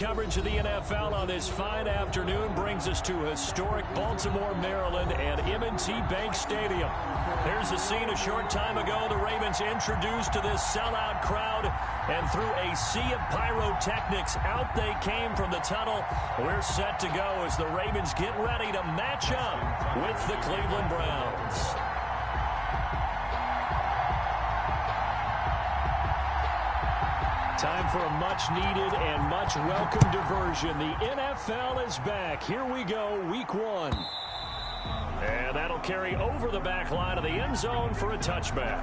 Coverage of the NFL on this fine afternoon brings us to historic Baltimore, Maryland, and M&T Bank Stadium. Here's a scene a short time ago. The Ravens introduced to this sellout crowd, and through a sea of pyrotechnics, out they came from the tunnel. We're set to go as the Ravens get ready to match up with the Cleveland Browns. Time for a much-needed and much-welcome diversion. The NFL is back. Here we go, week one. And that'll carry over the back line of the end zone for a touchback.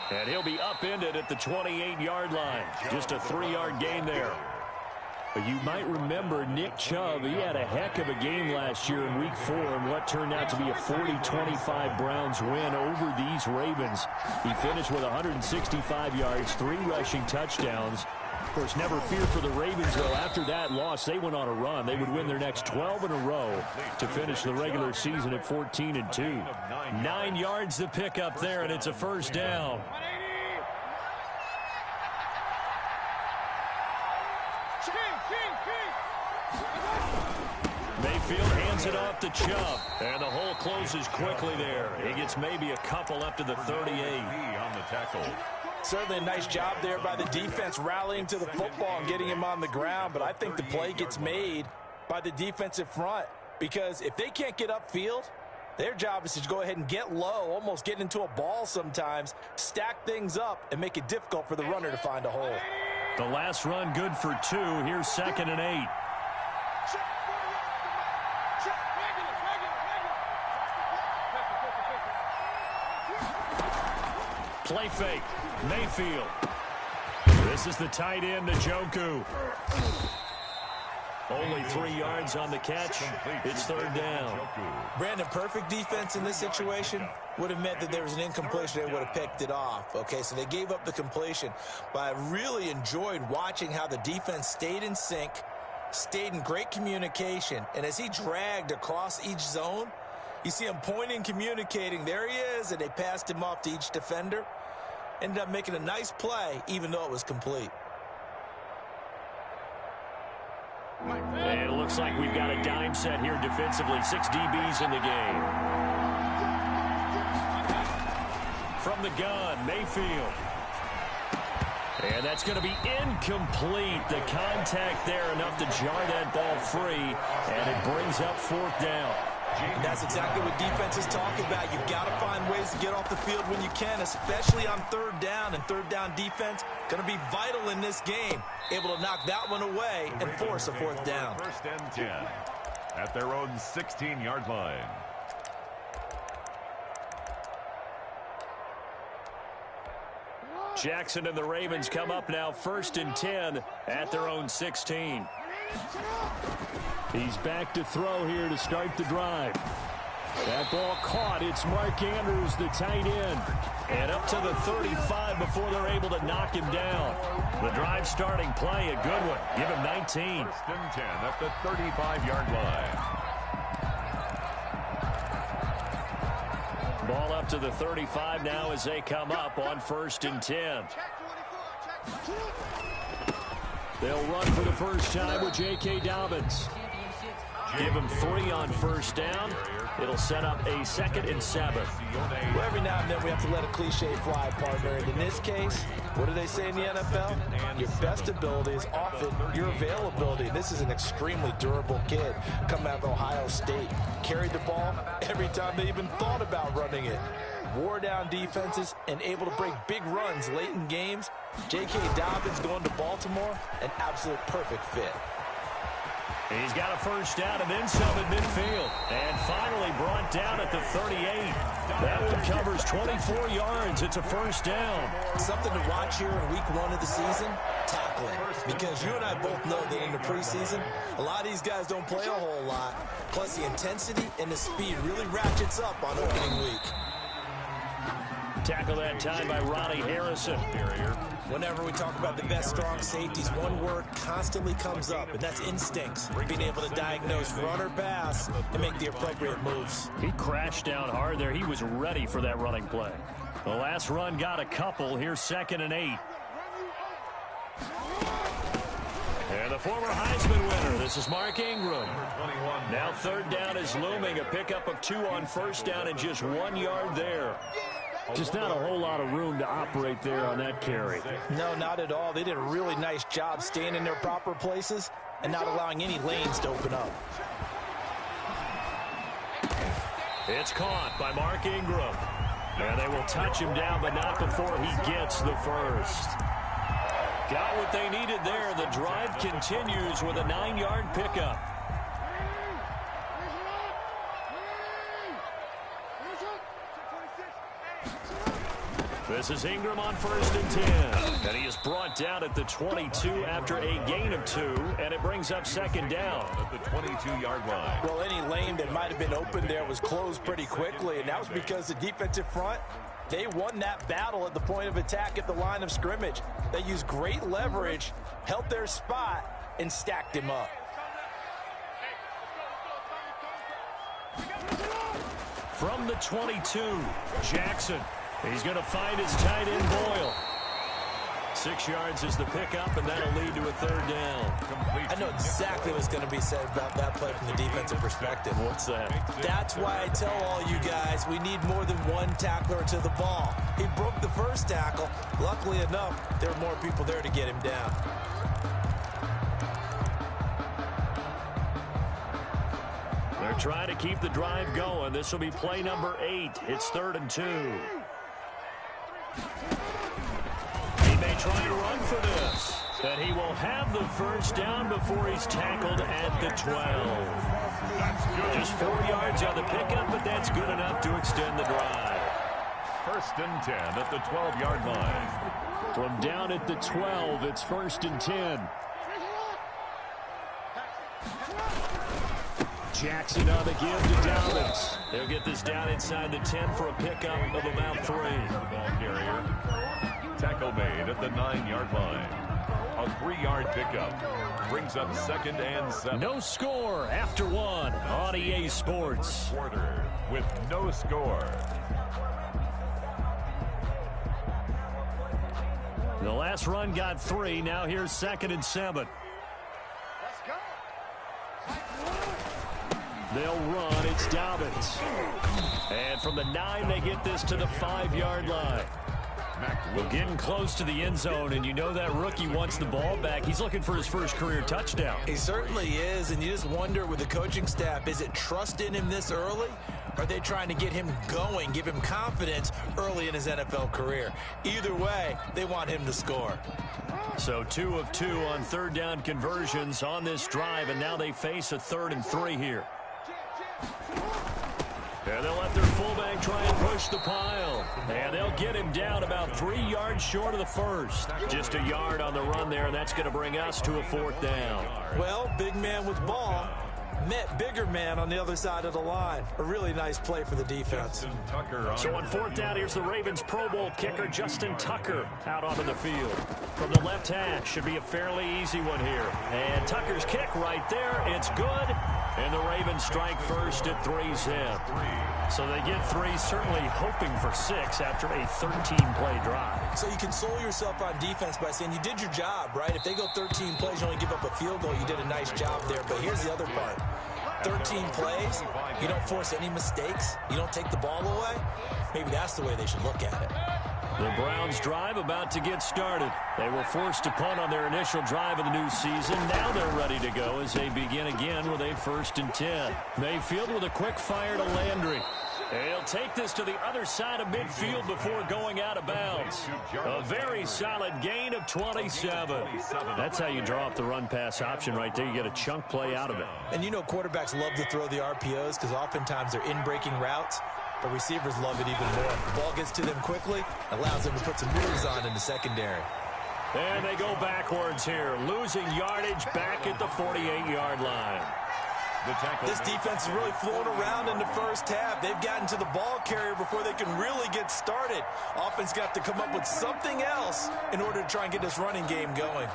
And he'll be upended at the 28-yard line. Just a 3-yard gain there. But you might remember Nick Chubb. He had a heck of a game last year in Week 4 in what turned out to be a 40-25 Browns win over these Ravens. He finished with 165 yards, 3 rushing touchdowns. Of course, never fear for the Ravens, though. After that loss, they went on a run. They would win their next 12 in a row to finish the regular season at 14-2. 9 yards to pick up there, and it's a first down. Mayfield hands it off to Chubb, and the hole closes quickly there. He gets maybe a couple up to the 38. On the tackle. Certainly a nice job there by the defense rallying to the football and getting him on the ground, but I think the play gets made by the defensive front, because if they can't get upfield, their job is to go ahead and get low, almost get into a ball sometimes, stack things up, and make it difficult for the runner to find a hole. The last run good for 2. Here's 2nd and 8. Play fake. Mayfield. This is the tight end, Njoku. Only 3 yards on the catch. It's 3rd down. Brandon, perfect defense in this situation would have meant that there was an incompletion. They would have picked it off. Okay, so they gave up the completion. But I really enjoyed watching how the defense stayed in sync, stayed in great communication. And as he dragged across each zone, you see him pointing, communicating. There he is, and they passed him off to each defender. Ended up making a nice play, even though it was complete. And it looks like we've got a dime set here defensively. 6 DBs in the game. From the gun, Mayfield. And that's going to be incomplete. The contact there enough to jar that ball free, and it brings up 4th down. And that's exactly what defenses talk about. You've got to find ways to get off the field when you can, especially on 3rd down. And 3rd down defense going to be vital in this game. Able to knock that one away and force a 4th down. 1st and 10 at their own 16-yard line. Jackson and the Ravens come up now 1st and 10 at their own 16. He's back to throw here to start the drive. That ball caught. It's Mark Andrews, the tight end. And up to the 35 before they're able to knock him down. The drive starting play, a good one. Give him 19. 1st and 10 at the 35-yard line. Ball up to the 35 now as they come up on 1st and 10. They'll run for the first time with J.K. Dobbins. Give him 3 on 1st down. It'll set up a 2nd and 7. Well, every now and then we have to let a cliche fly, partner. And in this case, what do they say in the NFL? Your best ability is often your availability. This is an extremely durable kid coming out of Ohio State. Carried the ball every time they even thought about running it. Wore down defenses and able to break big runs late in games. J.K. Dobbins going to Baltimore, an absolute perfect fit. He's got a first down and then some at midfield. And finally brought down at the 38. That one covers 24 yards. It's a first down. Something to watch here in week 1 of the season, tackling. Because you and I both know that in the preseason, a lot of these guys don't play a whole lot. Plus the intensity and the speed really ratchets up on opening week. Tackle that time by Ronnie Harrison. Whenever we talk about the best strong safeties, one word constantly comes up, and that's instincts. Being able to diagnose run or pass and make the appropriate moves. He crashed down hard there. He was ready for that running play. The last run got a couple. Here's 2nd and 8. And the former Heisman winner, this is Mark Ingram. Now 3rd down is looming. A pickup of 2 on first down and just 1 yard there. Just not a whole lot of room to operate there on that carry. No, not at all. They did a really nice job staying in their proper places and not allowing any lanes to open up. It's caught by Mark Ingram. And they will touch him down, but not before he gets the first. Got what they needed there. The drive continues with a 9-yard pickup. This is Ingram on 1st and 10. And he is brought down at the 22 after a gain of 2, and it brings up 2nd down. At the 22-yard line. Well, any lane that might have been open there was closed pretty quickly, and that was because the defensive front, they won that battle at the point of attack at the line of scrimmage. They used great leverage, held their spot, and stacked him up. From the 22, Jackson. He's going to find his tight end, Boyle. 6 yards is the pickup, and that'll lead to a 3rd down. I know exactly what's going to be said about that play from the defensive perspective. What's that? That's why I tell all you guys we need more than one tackler to the ball. He broke the first tackle. Luckily enough, there were more people there to get him down. They're trying to keep the drive going. This will be play number 8. It's 3rd and 2. He may try to run for this, but he will have the first down before he's tackled at the 12. Just 4 yards on the pickup, but that's good enough to extend the drive. 1st and 10 at the 12-yard line. From down at the 12, it's 1st and 10. Jackson on the give to Dobbins. They'll get this down inside the 10 for a pickup of about 3. Ball carrier. Tackle made at the 9-yard line. A 3-yard pickup. Brings up 2nd and 7. No score after 1 on EA Sports. Quarter with no score. The last run got 3. Now here's 2nd and 7. They'll run. It's Dobbins. And from the 9, they get this to the 5-yard line. We're getting close to the end zone, and you know that rookie wants the ball back. He's looking for his first career touchdown. He certainly is, and you just wonder with the coaching staff, is it trust in him this early? Or are they trying to get him going, give him confidence early in his NFL career? Either way, they want him to score. So 2 of 2 on 3rd down conversions on this drive, and now they face a 3rd and 3 here. And they'll let their fullback try and push the pile. And they'll get him down about 3 yards short of the first. Just a yard on the run there, and that's going to bring us to a 4th down. Well, big man with ball met bigger man on the other side of the line. A really nice play for the defense. So on 4th down, here's the Ravens Pro Bowl kicker Justin Tucker out onto the field. From the left hash, should be a fairly easy one here. And Tucker's kick right there. It's good. And the Ravens strike first at 3-zip. So they get 3, certainly hoping for 6 after a 13-play drive. So you console yourself on defense by saying you did your job, right? If they go 13 plays, you only give up a field goal, you did a nice job there. But here's the other part. 13 plays, you don't force any mistakes, you don't take the ball away. Maybe that's the way they should look at it. The Browns drive about to get started. They were forced to punt on their initial drive of the new season. Now they're ready to go as they begin again with a 1st and 10. Mayfield with a quick fire to Landry. He'll take this to the other side of midfield before going out of bounds. A very solid gain of 27. That's how you draw up the run-pass option right there. You get a chunk play out of it. And you know quarterbacks love to throw the RPOs because oftentimes they're in-breaking routes. But receivers love it even more. The ball gets to them quickly, allows them to put some moves on in the secondary. And they go backwards here, losing yardage back at the 48-yard line. This defense is really flown around in the first half. They've gotten to the ball carrier before they can really get started. Offense got to come up with something else in order to try and get this running game going.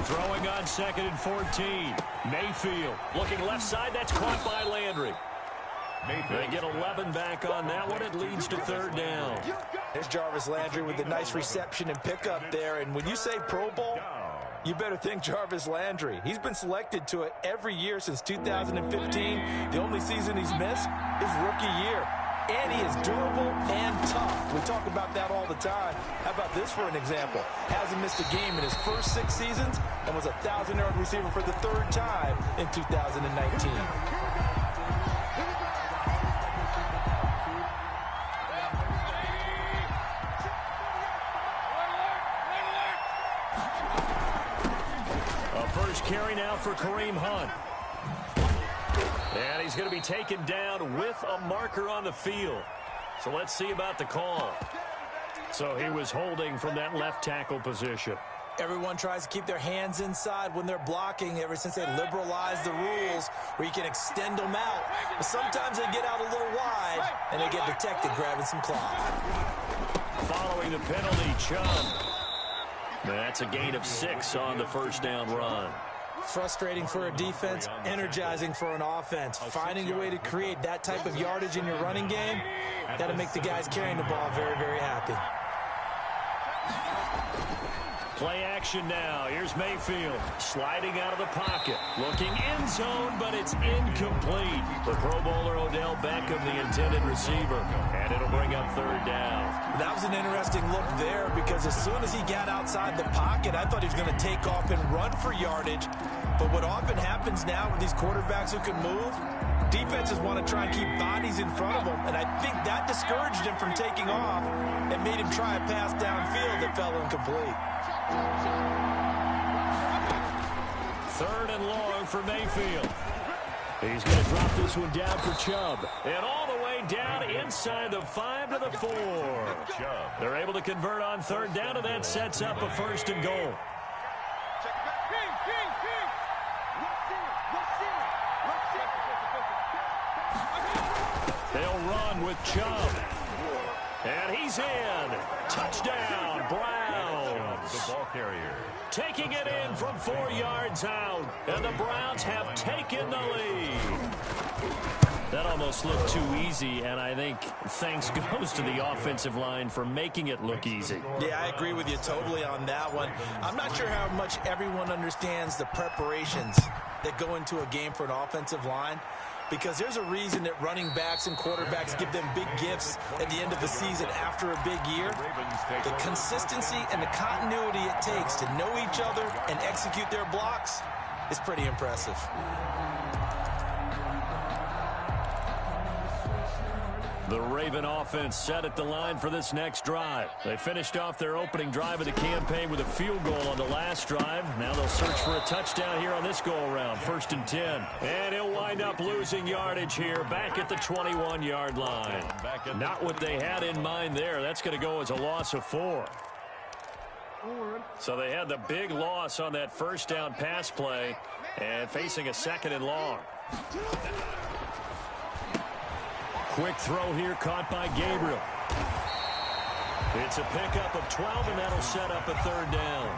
Throwing on 2nd and 14. Mayfield looking left side. That's caught by Landry. They get 11 back on that one. It leads to 3rd down. There's Jarvis Landry with a nice reception and pickup there. And when you say Pro Bowl, you better think Jarvis Landry. He's been selected to it every year since 2015. The only season he's missed is rookie year. And he is durable and tough. We talk about that all the time. How about this for an example? Hasn't missed a game in his first 6 seasons and was a 1,000-yard receiver for the 3rd time in 2019. Carry now for Kareem Hunt. And he's going to be taken down with a marker on the field. So let's see about the call. So he was holding from that left tackle position. Everyone tries to keep their hands inside when they're blocking ever since they liberalized the rules where you can extend them out. But sometimes they get out a little wide and they get detected grabbing some cloth. Following the penalty, Chubb. That's a gain of 6 on the 1st down run. Frustrating for a defense, energizing for an offense. Finding a way to create that type of yardage in your running game, that'll make the guys carrying the ball very, very happy. Play action now. Here's Mayfield sliding out of the pocket. Looking end zone, but it's incomplete. The Pro Bowler Odell Beckham, the intended receiver. And it'll bring up 3rd down. That was an interesting look there because as soon as he got outside the pocket, I thought he was going to take off and run for yardage. But what often happens now with these quarterbacks who can move, defenses want to try and keep bodies in front of them. And I think that discouraged him from taking off and made him try a pass downfield that fell incomplete. 3rd and long for Mayfield. He's going to drop this one down for Chubb. And all the way down inside the 5 to the 4. They're able to convert on 3rd down, and that sets up a 1st and goal. They'll run with Chubb. And he's in. Touchdown, Browns. The ball carrier. Taking it in from 4 yards out. And the Browns have taken the lead. That almost looked too easy, and I think thanks goes to the offensive line for making it look easy. Yeah, I agree with you totally on that one. I'm not sure how much everyone understands the preparations that go into a game for an offensive line, because there's a reason that running backs and quarterbacks give them big gifts at the end of the season after a big year. The consistency and the continuity it takes to know each other and execute their blocks is pretty impressive. The Raven offense set at the line for this next drive. They finished off their opening drive of the campaign with a field goal on the last drive. Now they'll search for a touchdown here on this go-around. 1st and 10. And he'll wind up losing yardage here back at the 21-yard line. Not what they had in mind there. That's going to go as a loss of 4. So they had the big loss on that 1st down pass play and facing a 2nd and long. Quick throw here caught by Gabriel. It's a pickup of 12, and that'll set up a 3rd down.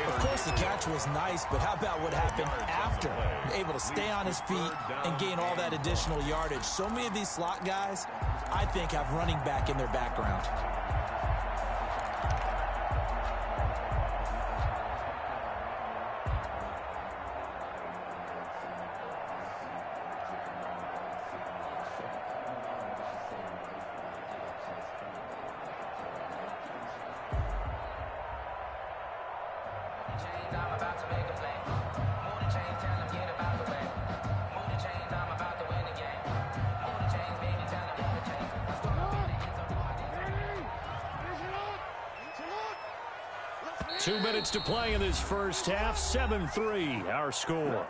Of course, the catch was nice, but how about what happened after? Able to stay on his feet and gain all that additional yardage. So many of these slot guys, I think, have running back in their background. 2 minutes to play in this first half. 7-3, our score.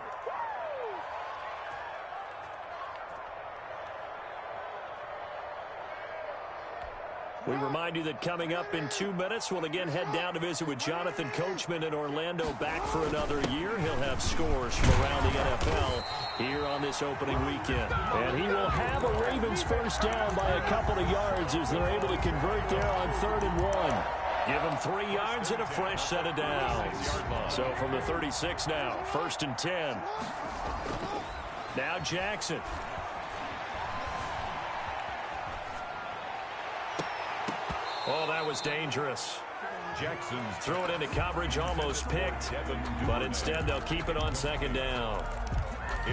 We remind you that coming up in 2 minutes, we'll again head down to visit with Jonathan Coachman in Orlando, back for another year. He'll have scores from around the NFL here on this opening weekend. And he will have a Ravens first down by a couple of yards as they're able to convert there on 3rd and 1. Give him 3 yards and a fresh set of downs. So from the 36 now, 1st and 10. Now Jackson. Oh, that was dangerous. Jackson threw it into coverage, almost picked, but instead they'll keep it on 2nd down.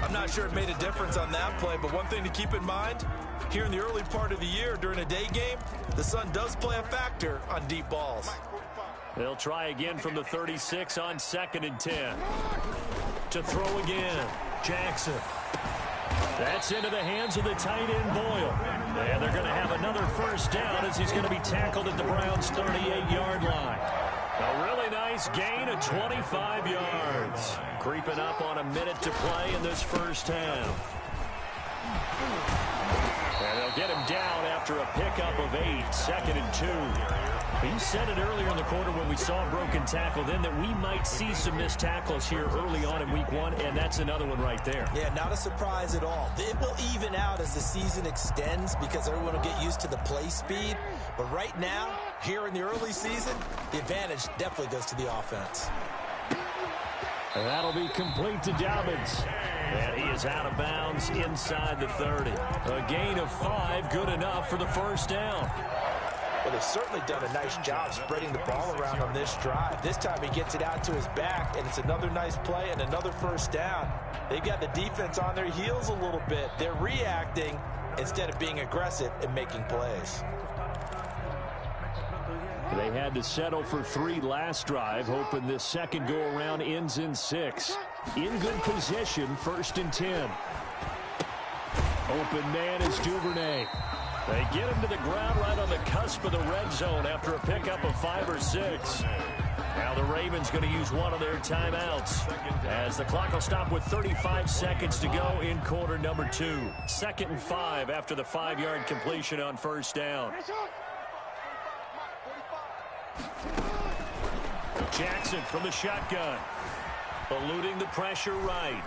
I'm not sure it made a difference on that play, but one thing to keep in mind, here in the early part of the year during a day game, the sun does play a factor on deep balls. They'll try again from the 36 on 2nd and 10. To throw again, Jackson. That's into the hands of the tight end, Boyle. And they're going to have another first down as he's going to be tackled at the Browns' 38-yard line. A really nice gain of 25 yards. Creeping up on a minute to play in this first half. And they'll get him down after a pickup of 8, 2nd and 2. He said it earlier in the quarter when we saw a broken tackle then that we might see some missed tackles here early on in week 1, and that's another one right there. Yeah, not a surprise at all. It will even out as the season extends because everyone will get used to the play speed. But right now, here in the early season, the advantage definitely goes to the offense. And that'll be complete to Dobbins. And he is out of bounds inside the 30. A gain of 5, good enough for the first down. Well, they've certainly done a nice job spreading the ball around on this drive. This time he gets it out to his back, and it's another nice play and another first down. They've got the defense on their heels a little bit. They're reacting instead of being aggressive and making plays. They had to settle for 3 last drive, hoping this second go-around ends in 6. In good position, 1st and 10. Open man is Duvernay. They get him to the ground right on the cusp of the red zone after a pickup of 5 or 6. Now the Ravens going to use one of their timeouts as the clock will stop with 35 seconds to go in quarter number 2. 2nd and 5 after the 5-yard completion on first down. Jackson from the shotgun. Eluding the pressure right.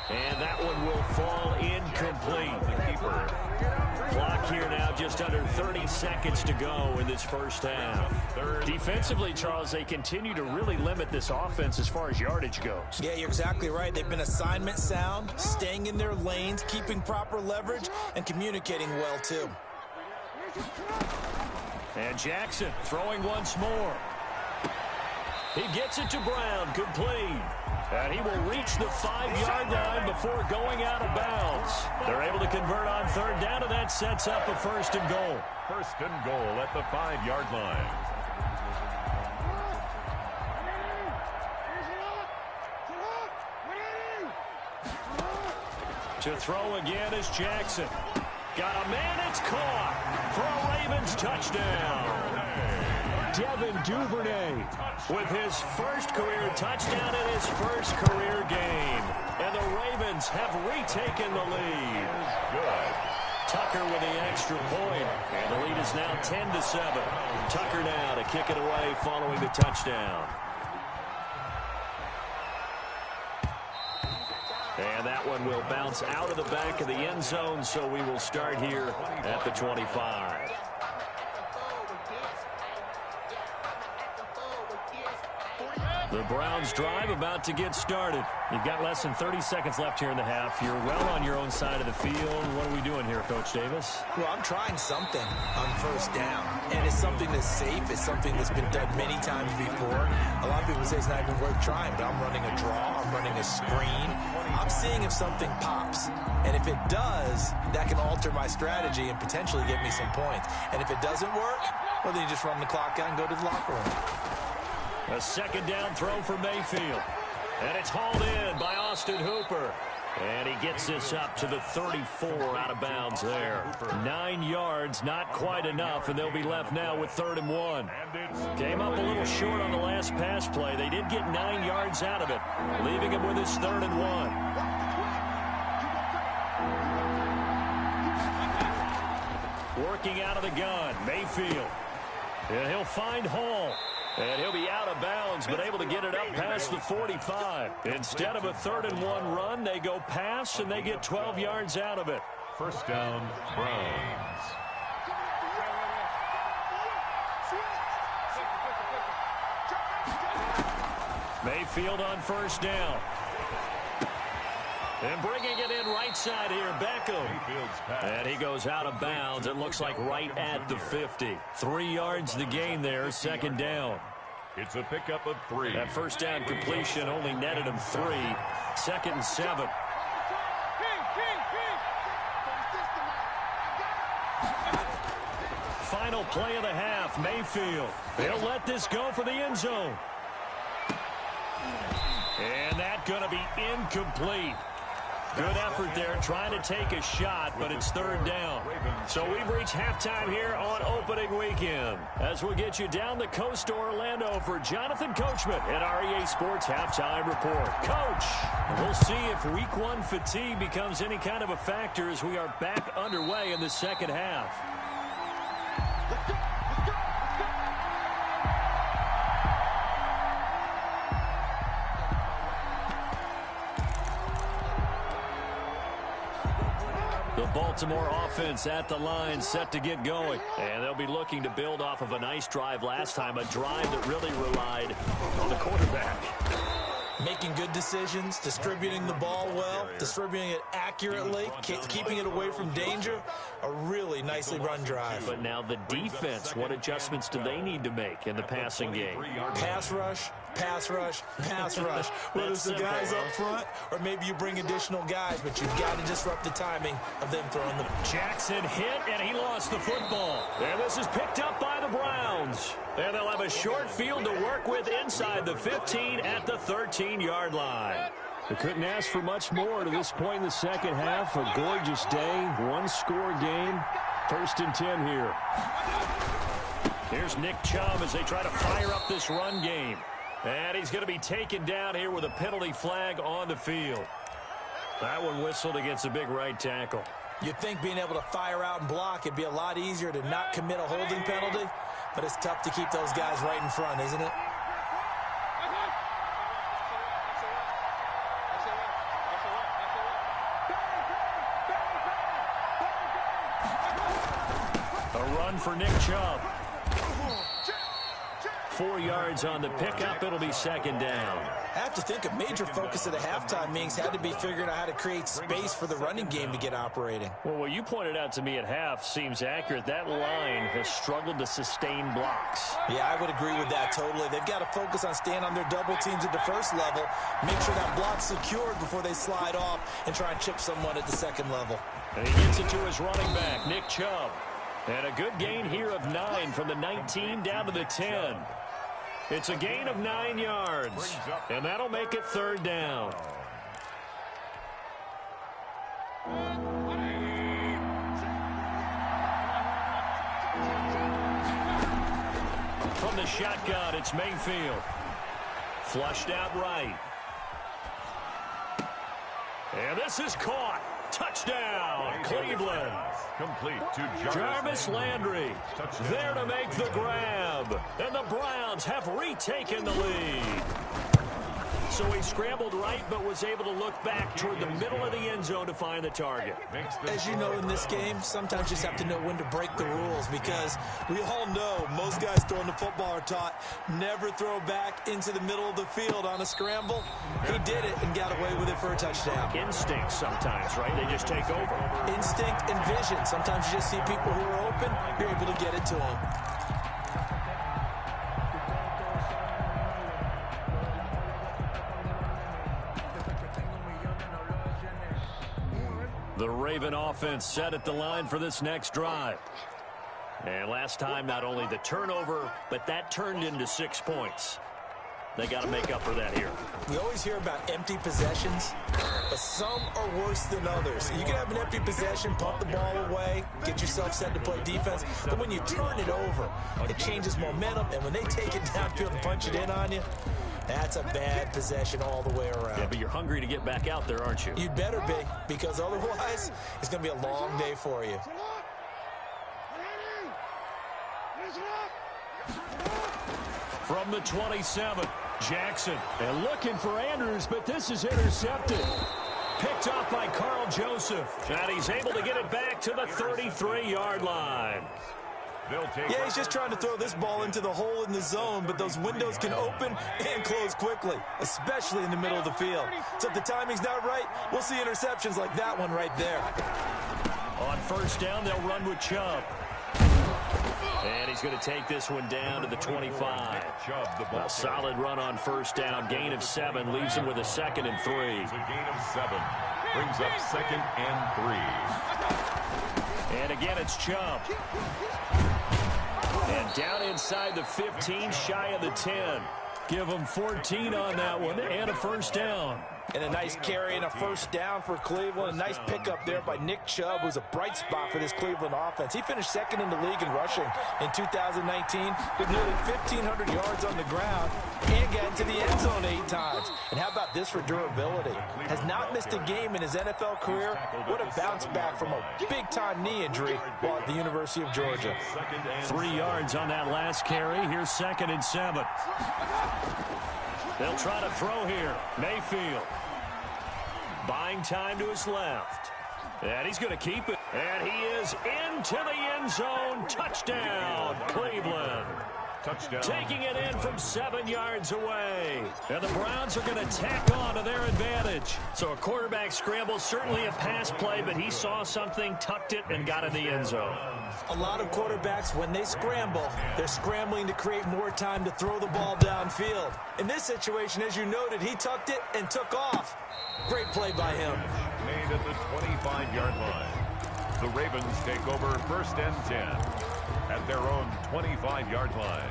And that one will fall incomplete. Clock here now just under 30 seconds to go in this first half. Defensively, Charles, they continue to really limit this offense as far as yardage goes. Yeah, you're exactly right. They've been assignment sound, staying in their lanes, keeping proper leverage, and communicating well, too. And Jackson throwing once more. He gets it to Brown, complete. And he will reach the 5-yard line before going out of bounds. They're able to convert on 3rd down, and that sets up a 1st and goal. 1st and goal at the 5-yard line. To throw again is Jackson. Got a man, it's caught for a Ravens touchdown. Devin Duvernay with his first career touchdown in his first career game. And the Ravens have retaken the lead. Good. Tucker with the extra point. And the lead is now 10-7. Tucker now to kick it away following the touchdown. And that one will bounce out of the back of the end zone, so we will start here at the 25. The Browns drive about to get started. You've got less than 30 seconds left here in the half. You're well on your own side of the field. What are we doing here, Coach Davis? Well, I'm trying something on first down. And it's something that's safe. It's something that's been done many times before. A lot of people say it's not even worth trying, but I'm running a draw. I'm running a screen. I'm seeing if something pops. And if it does, that can alter my strategy and potentially get me some points. And if it doesn't work, well, then you just run the clock out and go to the locker room. A 2nd down throw for Mayfield. And it's hauled in by Austin Hooper. And he gets this up to the 34 out of bounds there. 9 yards, not quite enough, and they'll be left now with 3rd and 1. Came up a little short on the last pass play. They did get 9 yards out of it, leaving him with his 3rd and 1. Working out of the gun, Mayfield. And he'll find Hall. And he'll be out of bounds, but able to get it up past the 45. Instead of a 3rd and 1 run, they go pass, and they get 12 yards out of it. First down, Browns. Mayfield on first down. And bringing it in right side here, Beckham. And he goes out of bounds. It looks like right at the 50. 3 yards the gain there, 2nd down. It's a pickup of 3. That first down completion only netted him 3. 2nd and 7. Final play of the half, Mayfield. He'll let this go for the end zone. And that's going to be incomplete. Good effort there, trying to take a shot, but it's 3rd down. So we've reached halftime here on opening weekend. As we get you down the coast to Orlando for Jonathan Coachman at REA Sports Halftime Report. Coach, we'll see if Week 1 fatigue becomes any kind of a factor as we are back underway in the second half. The Baltimore offense at the line, set to get going. And they'll be looking to build off of a nice drive last time, a drive that really relied on the quarterback. Making good decisions, distributing the ball well, distributing it accurately, keeping it away from danger. A really nicely run drive. But now the defense, what adjustments do they need to make in the passing game? Pass rush, pass rush, pass rush. Whether it's the guys up front or maybe you bring additional guys, but you've got to disrupt the timing of them throwing the... Jackson hit, and he lost the football. And this is picked up by the Browns. And they'll have a short field to work with inside the 15 at the 13-yard line. They couldn't ask for much more to this point in the second half. A gorgeous day, one-score game. 1st and 10 here. Here's Nick Chubb as they try to fire up this run game. And he's going to be taken down here with a penalty flag on the field. That one whistled against a big right tackle. You'd think being able to fire out and block, it'd be a lot easier to not commit a holding penalty. But it's tough to keep those guys right in front, isn't it? A run for Nick Chubb. 4 yards on the pickup. It'll be 2nd down. I have to think a major focus of the halftime meetings had to be figuring out how to create space for the running game to get operating. Well, what you pointed out to me at half seems accurate. That line has struggled to sustain blocks. Yeah, I would agree with that totally. They've got to focus on staying on their double teams at the first level, make sure that block's secured before they slide off and try and chip someone at the second level. And he gets it to his running back, Nick Chubb. And a good gain here of 9 from the 19 down to the 10. It's a gain of 9 yards, and that'll make it 3rd down. From the shotgun, it's Mayfield. Flushed out right. And this is caught. Touchdown, Cleveland. Complete to Jarvis Landry there to make the grab. And the Browns have retaken the lead. So he scrambled right, but was able to look back toward the middle of the end zone to find the target. As you know, in this game, sometimes you just have to know when to break the rules, because we all know most guys throwing the football are taught never throw back into the middle of the field on a scramble. He did it and got away with it for a touchdown. Instinct sometimes, right? They just take over. Instinct and vision. Sometimes you just see people who are open, you're able to get it to them. The Raven offense set at the line for this next drive. And last time, not only the turnover, but that turned into 6 points. They got to make up for that here. We always hear about empty possessions, but some are worse than others. You can have an empty possession, pump the ball away, get yourself set to play defense, but when you turn it over, it changes momentum, and when they take it downfield and punch it in on you, that's a bad possession all the way around. Yeah, but you're hungry to get back out there, aren't you? You'd better be, because otherwise, it's going to be a long day for you. From the 27, Jackson. And looking for Andrews, but this is intercepted. Picked off by Carl Joseph. And he's able to get it back to the 33-yard line. Yeah, he's just trying to throw this ball into the hole in the zone, but those windows can open and close quickly, especially in the middle of the field. So if the timing's not right, we'll see interceptions like that one right there. On first down, they'll run with Chubb. And he's going to take this one down to the 25. A solid run on first down. Gain of 7 leaves him with a 2nd and 3. It's a gain of 7. Brings up 2nd and 3. And again, it's Chubb. And down inside the 15, shy of the 10. Give him 14 on that one and a first down. And a nice carry and a first down for Cleveland. A nice pickup there by Nick Chubb, who's a bright spot for this Cleveland offense. He finished 2nd in the league in rushing in 2019 with nearly 1,500 yards on the ground and got into the end zone 8 times. And how about this for durability? Has not missed a game in his NFL career. What a bounce back from a big-time knee injury while at the University of Georgia. 3 yards on that last carry. Here's 2nd and 7. They'll try to throw here. Mayfield. Buying time to his left. And he's going to keep it. And he is into the end zone. Touchdown, Cleveland. Touchdown. Taking it in from 7 yards away. And the Browns are going to tack on to their advantage. So a quarterback scramble, certainly a pass play, but he saw something, tucked it, and got in the end zone. A lot of quarterbacks, when they scramble, they're scrambling to create more time to throw the ball downfield. In this situation, as you noted, he tucked it and took off. Great play by him. Made at the 25-yard line. The Ravens take over 1st and 10 at their own 25-yard line.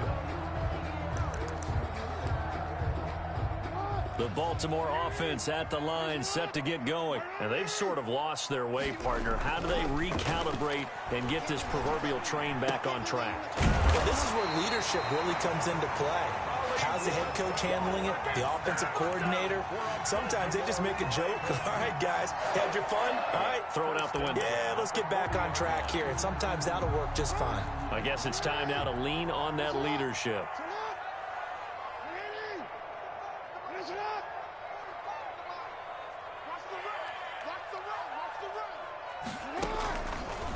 The Baltimore offense at the line, set to get going. And they've sort of lost their way, partner. How do they recalibrate and get this proverbial train back on track? Well, this is where leadership really comes into play. How's the head coach handling it? The offensive coordinator? Sometimes they just make a joke. All right, guys, had your fun? All right. Throw it out the window. Yeah, let's get back on track here. And sometimes that'll work just fine. I guess it's time now to lean on that leadership.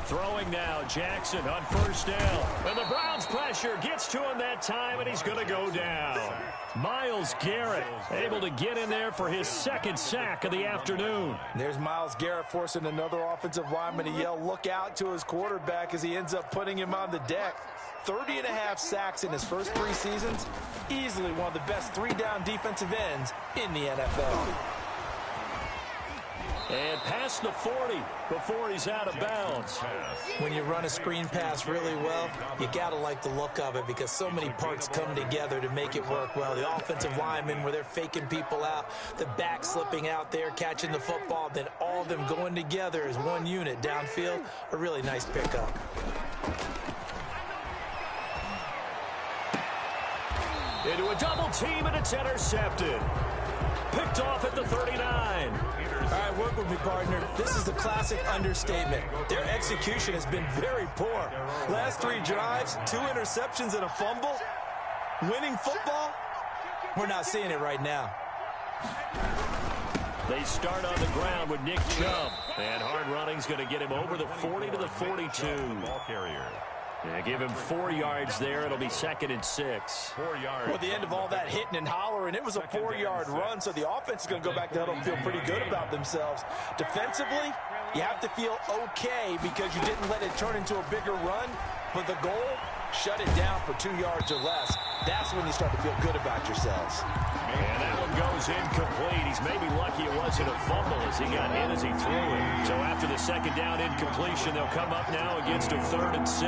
Throwing now, Jackson on first down. And the Browns pressure gets to him that time, and he's going to go down. Myles Garrett able to get in there for his 2nd sack of the afternoon. There's Myles Garrett forcing another offensive lineman to yell, look out, to his quarterback as he ends up putting him on the deck. 30.5 sacks in his first 3 seasons. Easily one of the best 3-down defensive ends in the NFL. And past the 40 before he's out of bounds. When you run a screen pass really well, you got to like the look of it because so many parts come together to make it work well. The offensive linemen where they're faking people out, the back slipping out there, catching the football, then all of them going together as one unit downfield. A really nice pickup. Into a double team, and it's intercepted. Picked off at the 39. All right, work with me, partner. This is the classic understatement. Their execution has been very poor. Last 3 drives, 2 interceptions and a fumble. Winning football? We're not seeing it right now. They start on the ground with Nick Chubb. And hard running's going to get him over the 40 to the 42. Ball carrier. Yeah, give him 4 yards there. It'll be 2nd and 6. 4 yards. Well, at the end of all that hitting and hollering, it was a 4-yard run, so the offense is going to go back to huddle and feel pretty good about themselves. Defensively, you have to feel okay because you didn't let it turn into a bigger run, but the goal, shut it down for 2 yards or less. That's when you start to feel good about yourselves. And that one goes incomplete. He's maybe lucky it wasn't a fumble as he got hit as he threw it. So after the 2nd down incompletion, they'll come up now against a 3rd and 6.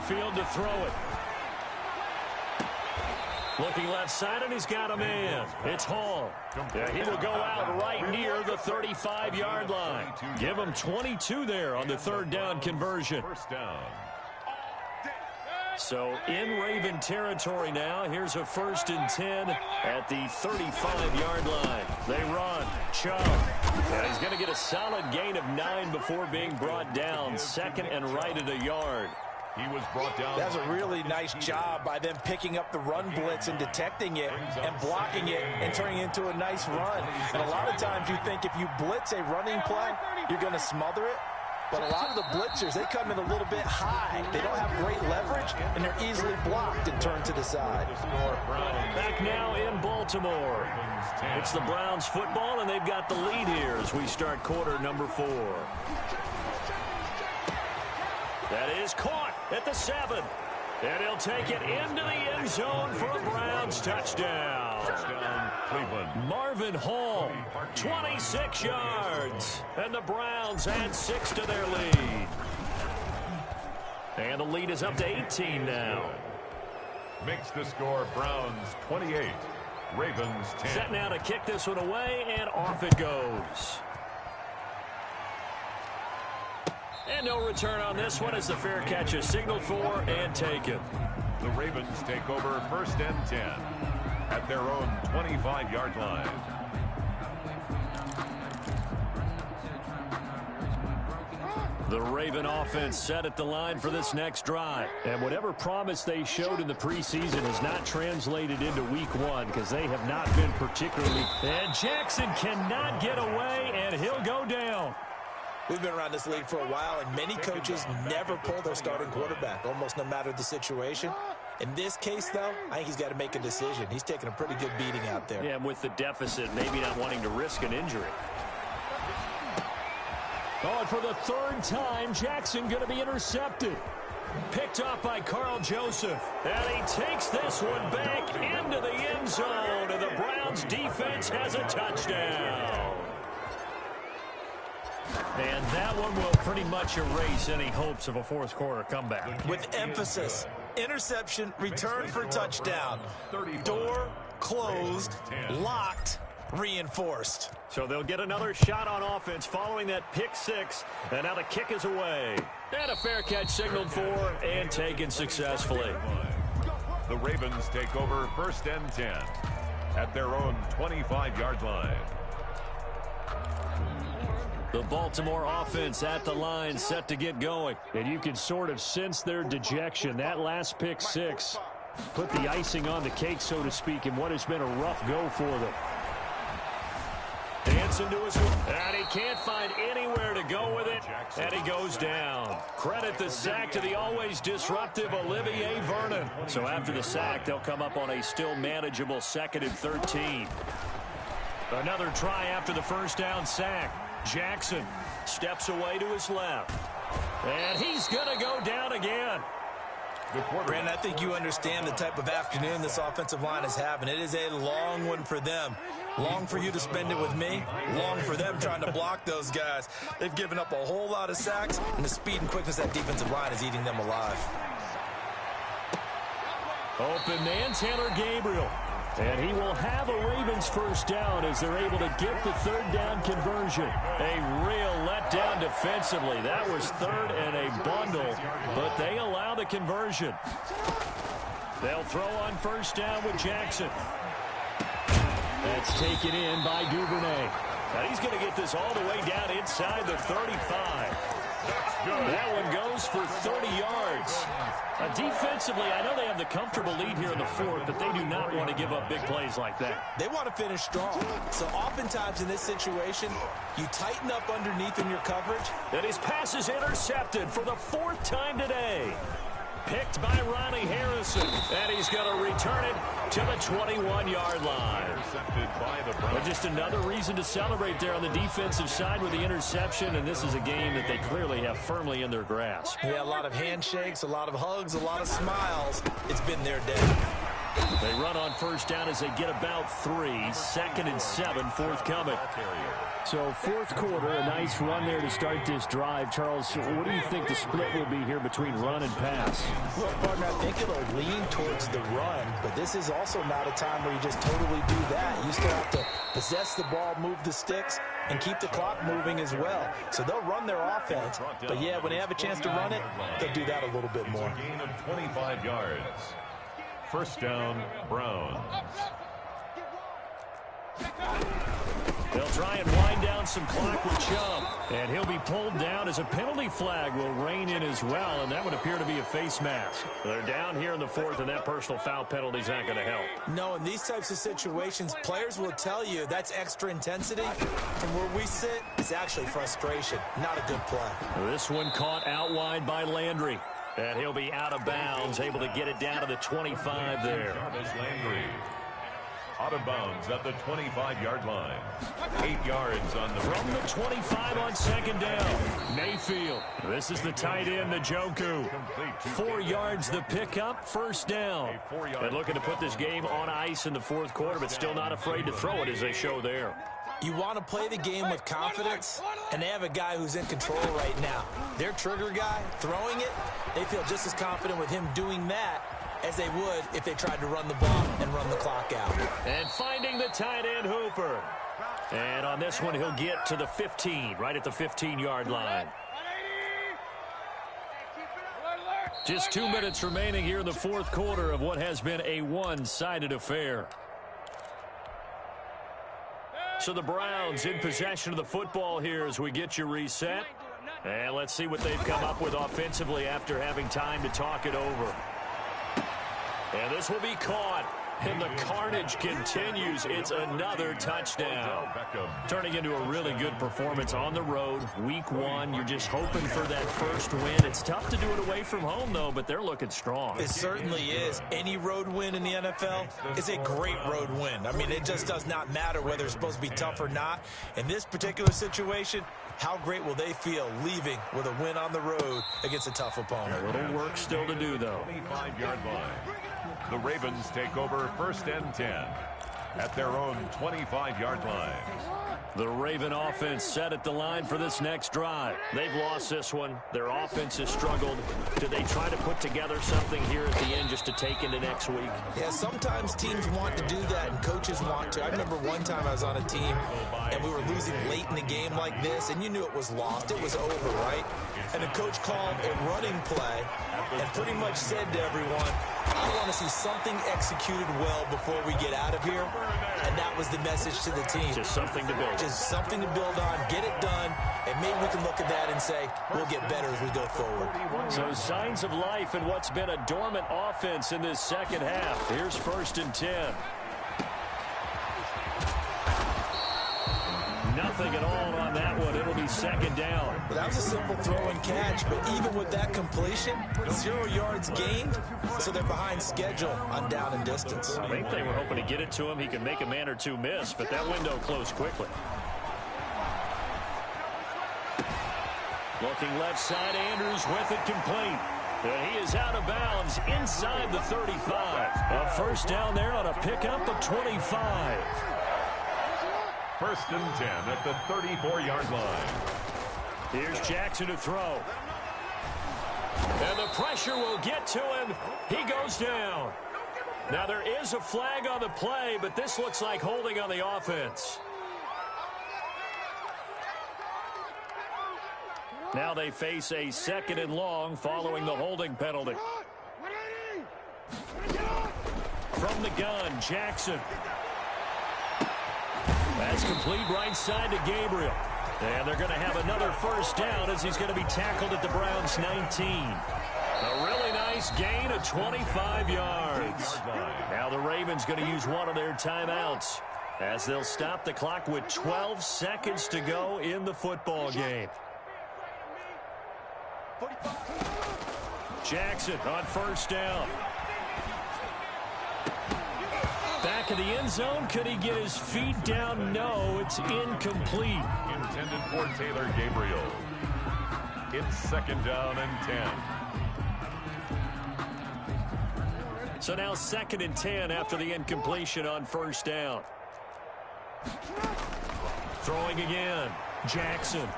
field to throw it. Looking left side, and he's got a man. It's Hall. Yeah, he will go out right near the 35-yard line. Give him 22 there on the third down conversion. First down. So in Raven territory now. Here's a 1st and 10 at the 35-yard line. They run. Chubb. And he's going to get a solid gain of 9 before being brought down. 2nd and right at a yard. He was brought down. That's a really nice job by them picking up the run blitz and detecting it and blocking it and turning it into a nice run. And a lot of times you think if you blitz a running play, you're going to smother it. But a lot of the blitzers, they come in a little bit high. They don't have great leverage, and they're easily blocked and turned to the side. Back now in Baltimore. It's the Browns football, and they've got the lead here as we start quarter number 4. That is caught at the 7. And he'll take it into the end zone for a Browns touchdown. Touchdown, Cleveland. Marvin Hall, 26 yards. And the Browns add 6 to their lead. And the lead is up to 18 now. Makes the score Browns 28, Ravens 10. Set now to kick this one away, and off it goes. And no return on this one as the fair catch is signaled for and taken. The Ravens take over 1st and 10 at their own 25-yard line. The Raven offense set at the line for this next drive. And whatever promise they showed in the preseason has not translated into week 1 because they have not been particularly. And Jackson cannot get away, and he'll go down. We've been around this league for a while, and many coaches never pull their starting quarterback, almost no matter the situation. In this case, though, I think he's got to make a decision. He's taking a pretty good beating out there. Yeah, and with the deficit, maybe not wanting to risk an injury. Oh, and for the 3rd time, Jackson going to be intercepted. Picked off by Carl Joseph. And he takes this one back into the end zone, and the Browns defense has a touchdown. And that one will pretty much erase any hopes of a 4th quarter comeback. With emphasis, interception, return for touchdown. Door closed, locked, reinforced. So they'll get another shot on offense following that pick 6. And now the kick is away. And a fair catch signaled for and taken successfully. The Ravens take over 1st and 10 at their own 25-yard line. The Baltimore offense at the line, set to get going. And you can sort of sense their dejection. That last pick 6 put the icing on the cake, so to speak, in what has been a rough go for them. Dancing to his and he can't find anywhere to go with it, and he goes down. Credit the sack to the always disruptive Olivier Vernon. So after the sack, they'll come up on a still manageable 2nd and 13. Another try after the 1st down sack. Jackson steps away to his left. And he's going to go down again. Brandon, I think you understand the type of afternoon this offensive line is having. It is a long one for them. Long for you to spend it with me. Long for them trying to block those guys. They've given up a whole lot of sacks, and the speed and quickness of that defensive line is eating them alive. Open man, Taylor Gabriel. And he will have a Ravens 1st down as they're able to get the 3rd down conversion. A real letdown defensively. That was 3rd and a bundle, but they allow the conversion. They'll throw on 1st down with Jackson. That's taken in by Duvernay. Now he's going to get this all the way down inside the 35. That one goes for 30 yards. Defensively, I know they have the comfortable lead here in the 4th, but they do not want to give up big plays like that. They want to finish strong. So oftentimes in this situation, you tighten up underneath in your coverage. And his pass is intercepted for the 4th time today. Picked by Ronnie Harrison. And he's going to return it to the 21-yard line. Intercepted by the Browns. But just another reason to celebrate there on the defensive side with the interception. And this is a game that they clearly have firmly in their grasp. Yeah, a lot of handshakes, a lot of hugs, a lot of smiles. It's been their day. They run on first down as they get about 3. 2nd and 7, forthcoming. So fourth quarter, a nice run there to start this drive. Charles, what do you think the split will be here between run and pass? Look, partner, I think it'll lean towards the run, but this is also not a time where you just totally do that. You still have to possess the ball, move the sticks, and keep the clock moving as well. So they'll run their offense, but yeah, when they have a chance to run it, they'll do that a little bit more. Gain of 25 yards. First down, Browns. They'll try and wind down some clock with Chubb. And he'll be pulled down as a penalty flag will rein in as well, and that would appear to be a face mask. They're down here in the 4th, and that personal foul penalty is not going to help. No, in these types of situations, players will tell you that's extra intensity. From where we sit, it's actually frustration, not a good play. This one caught out wide by Landry. And he'll be out of bounds, able to get it down to the 25 there. Landry. Out of bounds at the 25-yard line. 8 yards on the... From the 25 on second down, Mayfield. This is the tight end, Njoku. 4 yards the pickup, first down. And looking to put this game on ice in the fourth quarter, but still not afraid to throw it as they show there. You want to play the game with confidence, and they have a guy who's in control right now. Their trigger guy, throwing it, they feel just as confident with him doing that as they would if they tried to run the ball and run the clock out. And finding the tight end, Hooper. And on this one, he'll get to the 15, right at the 15-yard line. Just 2 minutes remaining here in the fourth quarter of what has been a one-sided affair. So the Browns in possession of the football here as we get you reset. And let's see what they've come up with offensively after having time to talk it over. And this will be caught. And the carnage continues. It's another touchdown. Turning into a really good performance on the road. Week 1, you're just hoping for that first win. It's tough to do it away from home, though, but they're looking strong. It certainly is. Any road win in the NFL is a great road win. I mean, it just does not matter whether it's supposed to be tough or not. In this particular situation, how great will they feel leaving with a win on the road against a tough opponent? A little work still to do, though. 25-yard line. The Ravens take over first and 10 at their own 25-yard line. The Raven offense set at the line for this next drive. They've lost this one. Their offense has struggled. Do they try to put together something here at the end just to take into next week? Yeah, sometimes teams want to do that and coaches want to. I remember one time I was on a team and we were losing late in the game like this, and you knew it was lost. It was over, right? And the coach called a running play and pretty much said to everyone, I want to see something executed well before we get out of here. And that was the message to the team. Just something to build. Just something to build on, get it done, and maybe we can look at that and say, we'll get better as we go forward. So signs of life in what's been a dormant offense in this second half. Here's first and 10. Nothing at all on that one. It'll be second down. That was a simple throw and catch, but even with that completion, 0 yards gained, so they're behind schedule on down and distance. I think they were hoping to get it to him. He could make a man or two miss, but that window closed quickly. Looking left side, Andrews with it complete. And he is out of bounds inside the 35. A first down there on a pickup of 25. First and 10 at the 34-yard line. Here's Jackson to throw. And the pressure will get to him. He goes down. Now there is a flag on the play, but this looks like holding on the offense. Now they face a second and long following the holding penalty. From the gun, Jackson. That's complete right side to Gabriel. And they're going to have another first down as he's going to be tackled at the Browns' 19. A really nice gain of 25 yards. Now the Ravens going to use one of their timeouts as they'll stop the clock with 12 seconds to go in the football game. Jackson on first down. Back in the end zone. Could he get his feet down? No, it's incomplete. Intended for Taylor Gabriel. It's second down and 10. So now 2nd and 10 after the incompletion on first down. Throwing again. Jackson.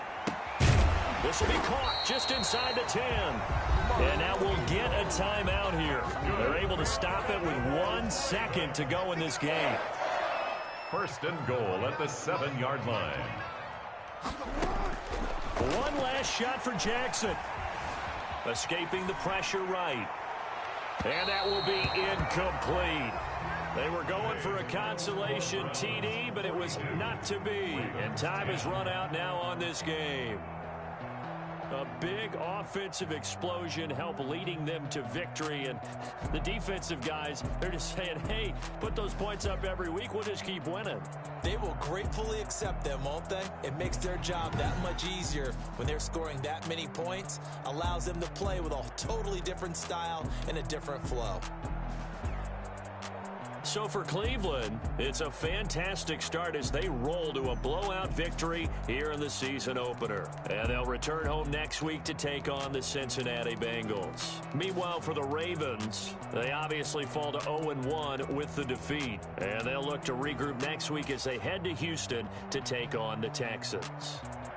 This will be caught just inside the 10. And now we'll get a timeout here. They're able to stop it with 1 second to go in this game. 1st and goal at the 7-yard line. One last shot for Jackson. Escaping the pressure right. And that will be incomplete. They were going for a consolation TD, but it was not to be. And time has run out now on this game. A big offensive explosion helped leading them to victory. And the defensive guys, they're just saying, hey, put those points up every week. We'll just keep winning. They will gratefully accept them, won't they? It makes their job that much easier when they're scoring that many points. Allows them to play with a totally different style and a different flow. So for Cleveland, it's a fantastic start as they roll to a blowout victory here in the season opener. And they'll return home next week to take on the Cincinnati Bengals. Meanwhile, for the Ravens, they obviously fall to 0-1 with the defeat. And they'll look to regroup next week as they head to Houston to take on the Texans.